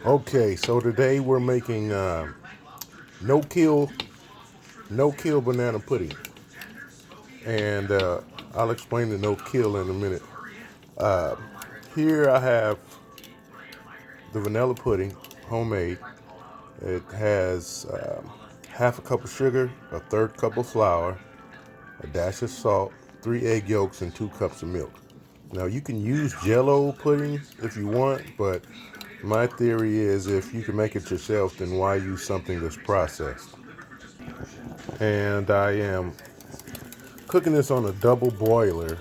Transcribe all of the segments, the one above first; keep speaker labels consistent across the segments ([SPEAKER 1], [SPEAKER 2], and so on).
[SPEAKER 1] Okay, so today we're making no kill no kill banana pudding, and I'll explain the no kill in a minute. Here I have the vanilla pudding, homemade. It has half a cup of sugar, a third cup of flour, a dash of salt, 3 egg yolks, and 2 cups of milk. Now you can use Jello pudding if you want, but my theory is if you can make it yourself, then why use something that's processed? And I am cooking this on a double boiler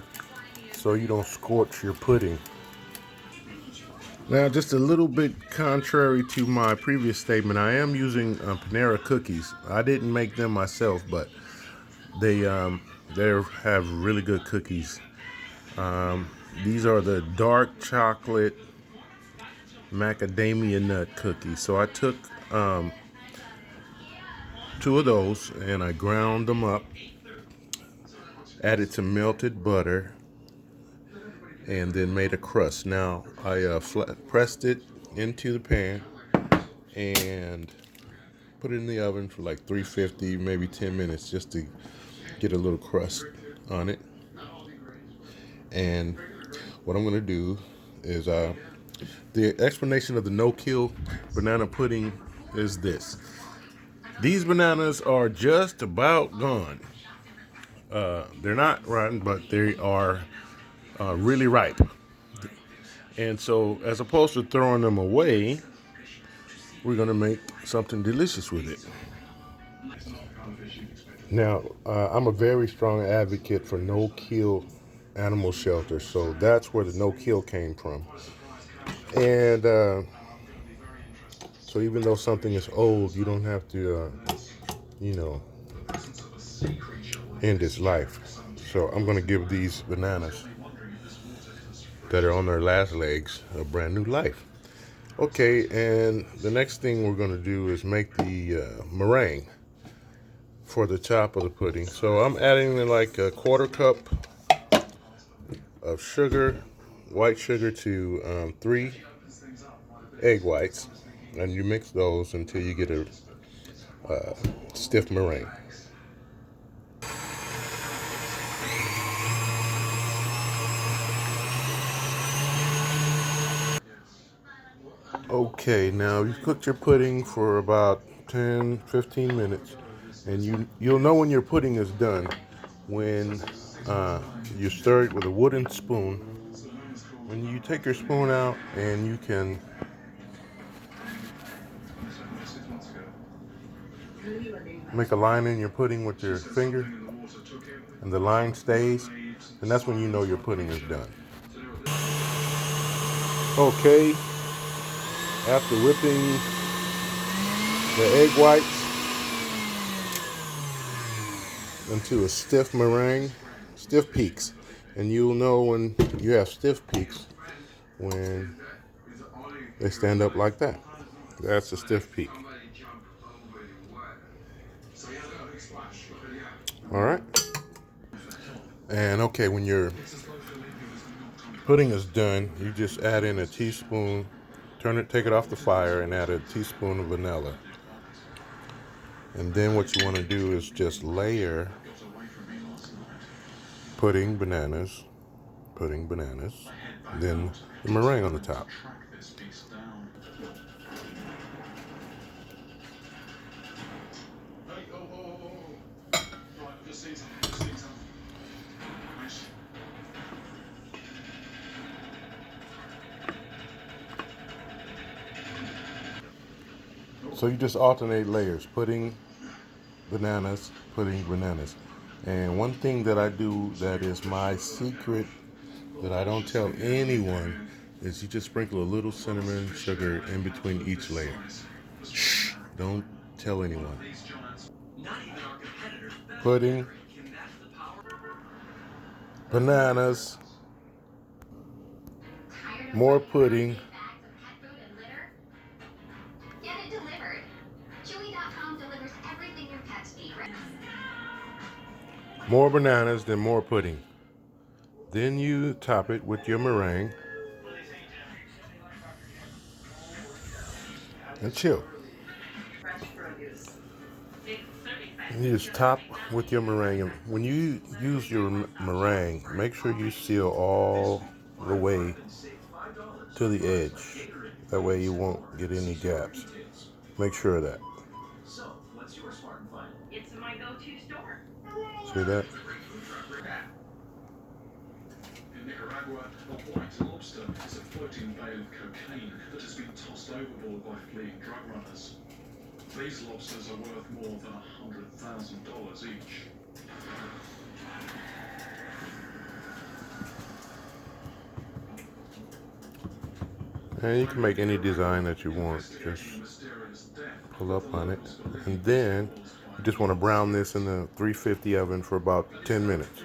[SPEAKER 1] so you don't scorch your pudding. Now, just a little bit contrary to my previous statement, I am using Panera cookies. I didn't make them myself, but they have really good cookies. These are the dark chocolate macadamia nut cookies. So I took 2 of those and I ground them up, added some melted butter, and then made a crust. Now I pressed it into the pan and put it in the oven for like 350, maybe 10 minutes just to get a little crust on it. And what I'm going to do is the explanation of the no-kill banana pudding is this. These bananas are just about gone. They're not rotten, but they are really ripe. And so, as opposed to throwing them away, we're going to make something delicious with it. Now, I'm a very strong advocate for no-kill animal shelter, so that's where the no-kill came from. And so even though something is old, you don't have to, you know, end its life. So I'm going to give these bananas that are on their last legs a brand new life. Okay, and the next thing we're going to do is make the meringue for the top of the pudding. So I'm adding like a quarter cup of sugar, white sugar, to 3 egg whites, and you mix those until you get a stiff meringue. Okay, now you've cooked your pudding for about 10-15 minutes, and you'll know when your pudding is done when you stir it with a wooden spoon. When you take your spoon out and you can make a line in your pudding with your finger, and the line stays, and that's when you know your pudding is done. Okay, after whipping the egg whites into a stiff meringue, stiff peaks, and you'll know when you have stiff peaks when they stand up like that. That's a stiff peak. All right. And okay, when your pudding is done, you just add in a teaspoon, take it off the fire, and add a teaspoon of vanilla. And then what you want to do is just layer pudding, bananas, then the meringue on the top. So you just alternate layers, pudding, bananas. And one thing that I do that is my secret that I don't tell anyone is you just sprinkle a little cinnamon sugar in between each layer. Shh, don't tell anyone. Pudding, bananas, more pudding, more bananas, then more pudding. Then you top it with your meringue. and chill. And you just top with your meringue. And when you use your meringue, make sure you seal all the way to the edge. That way you won't get any gaps. Make sure of that. See that?
[SPEAKER 2] In Nicaragua, a white lobster is a floating bale of cocaine that has been tossed overboard by fleeing drug runners. These lobsters are worth more than $100,000 each.
[SPEAKER 1] And you can make any design that you want. Just pull up on it. And then you just want to brown this in the 350 oven for about 10 minutes.